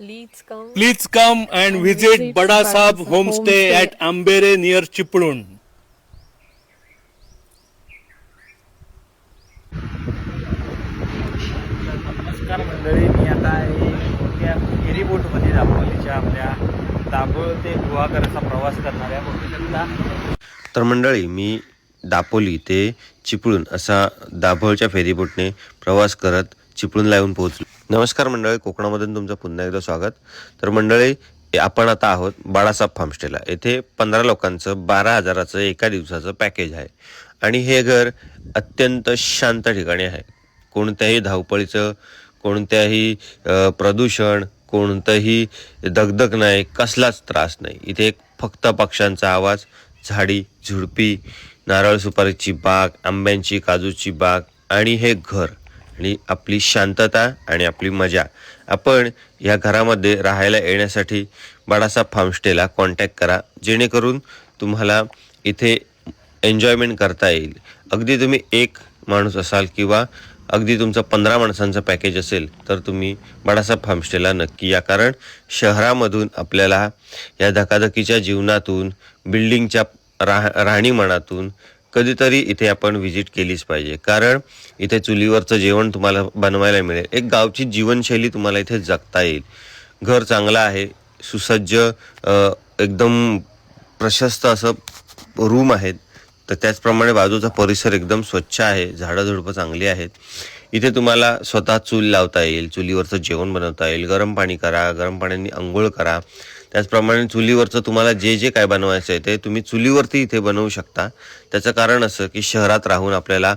Please come and visit Bada Saab Homestay at Ambere near Chiplun. नमस्कार मंडळी, मी आता मोठ्या फेरी बोटमध्ये दापोलीच्या आपल्या दाभोळ ते गुहागरचा प्रवास करणार आहे. बघू शकता. तर मंडळी, मी दापोली ते चिपळूण असा दाभोळच्या फेरीबोटने प्रवास करत चिपळूणला येऊन पोहोचलो. नमस्कार मंडळी, कोकणामधून तुमचं पुन्हा एकदा स्वागत. तर मंडळी, आपण आता आहोत बाळासाहेब फार्मस्टेला. येथे 15 लोकांचं 12,000चं एका दिवसाचं पॅकेज आहे आणि हे घर अत्यंत शांत ठिकाणी आहे. कोणत्याही धावपळीचं, कोणत्याही प्रदूषण, कोणतंही दगदग नाही, कसलाच त्रास नाही. इथे फक्त पक्ष्यांचा आवाज, झाडी झुडपी, नारळ सुपारीची बाग, आंब्यांची काजूची बाग आणि हे घर आणि आपली शांतता आणि आपली मजा. आपण या घरामध्ये राहायला येण्यासाठी बाळासाहेब फार्मस्टेला कॉन्टॅक्ट करा, जेणेकरून तुम्हाला इथे एन्जॉयमेंट करता येईल. अगदी तुम्ही एक माणूस असाल किंवा अगदी तुमचं 15 माणसांचं पॅकेज असेल तर तुम्ही बाळासाहेब फार्मस्टेला नक्की या. कारण शहरामधून आपल्याला या धकाधकीच्या जीवनातून, बिल्डिंगच्या राहणीमानातून कधीतरी इथे आपण व्हिजिट केलीच पाहिजे. कारण इथे चुलीवरचं जेवण तुम्हाला बनवायला मिळेल. एक गावची जीवनशैली तुम्हाला इथे जगता येईल. घर चांगलं आहे, सुसज्ज, एकदम प्रशस्त असं रूम आहेत. तर त्याचप्रमाणे बाजूचा परिसर एकदम स्वच्छ आहे, झाडं झुडपं चांगली आहेत. इथे तुम्हाला स्वतः चूल लावता येईल, चुलीवरचं जेवण बनवता येईल. गरम पाणी करा, गरम पाण्याने आंघोळ करा. त्याचप्रमाणे चुलीवरचं तुम्हाला जे जे काय बनवायचं आहे ते तुम्ही चुलीवरती इथे बनवू शकता. त्याचं कारण असं की शहरात राहून आपल्याला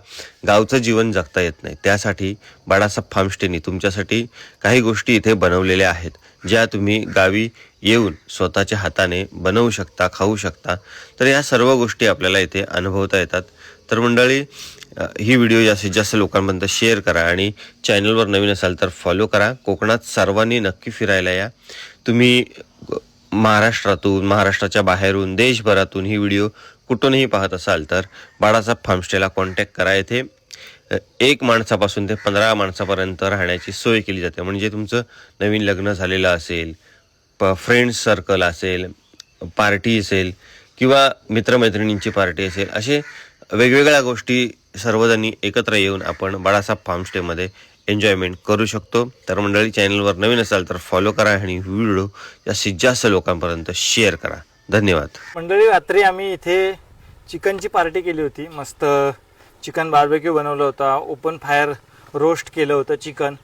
गावचं जीवन जगता येत नाही. त्यासाठी बाळासाहेब फार्मस्टेनी तुमच्यासाठी काही गोष्टी इथे बनवलेल्या आहेत, ज्या तुम्ही गावी येऊन स्वतःच्या हाताने बनवू शकता, खाऊ शकता. तर या सर्व गोष्टी आपल्याला इथे अनुभवता येतात. तर मंडळी, ही व्हिडिओ जास्तीत जास्त लोकांपर्यंत शेअर करा आणि चॅनलवर नवीन असाल तर फॉलो करा. कोकणात सर्वांनी नक्की फिरायला या. तुम्ही महाराष्ट्रातून, महाराष्ट्राच्या बाहेरून, देशभरातून ही व्हिडिओ कुठूनही पाहत असाल तर बाळासाहेब फार्मस्टेला कॉन्टॅक्ट करा. येथे 1 माणसापासून ते 15 माणसापर्यंत राहण्याची सोय केली जाते. म्हणजे तुमचं नवीन लग्न झालेलं असेल, फ्रेंड्स सर्कल असेल, पार्टी असेल किंवा मित्रमैत्रिणींची पार्टी असेल, असे वेगवेगळ्या गोष्टी सर्वजणी एकत्र येऊन आपण बाळासाहेब फार्मस्टेमध्ये एन्जॉयमेंट करू शकतो. तर मंडळी, चॅनलवर नवीन असाल तर फॉलो करा आणि व्हिडिओ जास्तीत जास्त लोकांपर्यंत शेअर करा. धन्यवाद. मंडळी, रात्री आम्ही इथे चिकनची पार्टी केली होती. मस्त चिकन बार्बेक्यू बनवलं होता, ओपन फायर रोस्ट केलं होतं चिकन.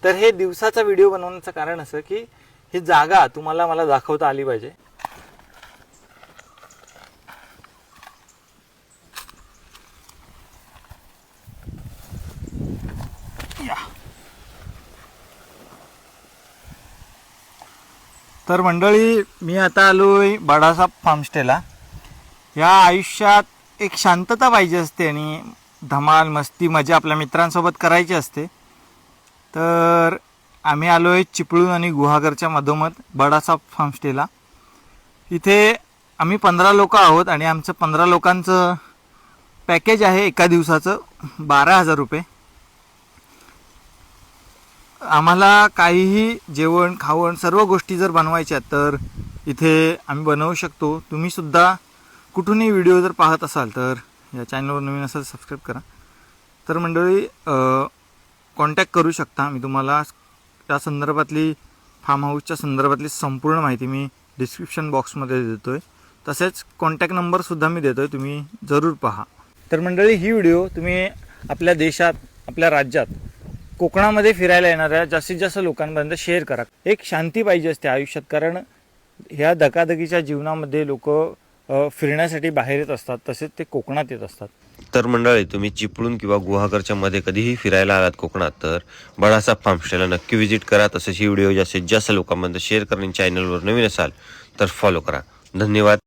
तर हे दिवसाचा व्हिडिओ बनवण्याचं कारण असं की ही जागा तुम्हाला मला दाखवता आली पाहिजे. तर मंडळी, मी आता आलोय बाळासाहेब फार्मस्टेला. या आयुष्यात एक शांतता पाहिजे असते आणि धमाल, मस्ती, मजा आपल्या मित्रांसोबत करायची असते. तर आम्ही आलोय चिपळूण आणि गुहागरच्या मधोमध बाळासाहेब फार्मस्टेला. इथे आम्ही 15 लोक आहोत आणि आमचं 15 लोकांचं पॅकेज आहे एका दिवसाचं 12,000 रुपये. आम्हाला काहीही जेवण खावण सर्व गोष्टी जर बनवायच्या तर इथे आम्ही बनवू शकतो. तुम्हीसुद्धा कुठूनही व्हिडिओ जर पाहत असाल तर या चॅनलवर नवीन असाल सबस्क्राईब करा. तर मंडळी, कॉन्टॅक्ट करू शकता. मी तुम्हाला त्या संदर्भातली, फार्म हाऊसच्या संदर्भातली संपूर्ण माहिती मी डिस्क्रिप्शन बॉक्समध्ये देतो आहे. तसेच कॉन्टॅक्ट नंबरसुद्धा मी देतो आहे, तुम्ही जरूर पहा. तर मंडळी, ही व्हिडिओ तुम्ही आपल्या देशात, आपल्या राज्यात, कोकणामध्ये फिरायला येणाऱ्या जास्तीत जास्त लोकांपर्यंत शेअर करा. एक शांती पाहिजे असते आयुष्यात, कारण ह्या धकाधकीच्या जीवनामध्ये लोक फिरण्यासाठी बाहेर येत असतात, तसेच ते कोकणात येत असतात. तर मंडळी, तुम्ही चिपळूण किंवा गुहागरच्या मध्ये कधीही फिरायला आलात कोकणात तर बाळासाहेब फार्मस्टेला नक्की व्हिजिट करा. तसेच ही व्हिडिओ जास्तीत जास्त लोकांपर्यंत शेअर करा आणि चॅनलवर नवीन असाल तर फॉलो करा. धन्यवाद.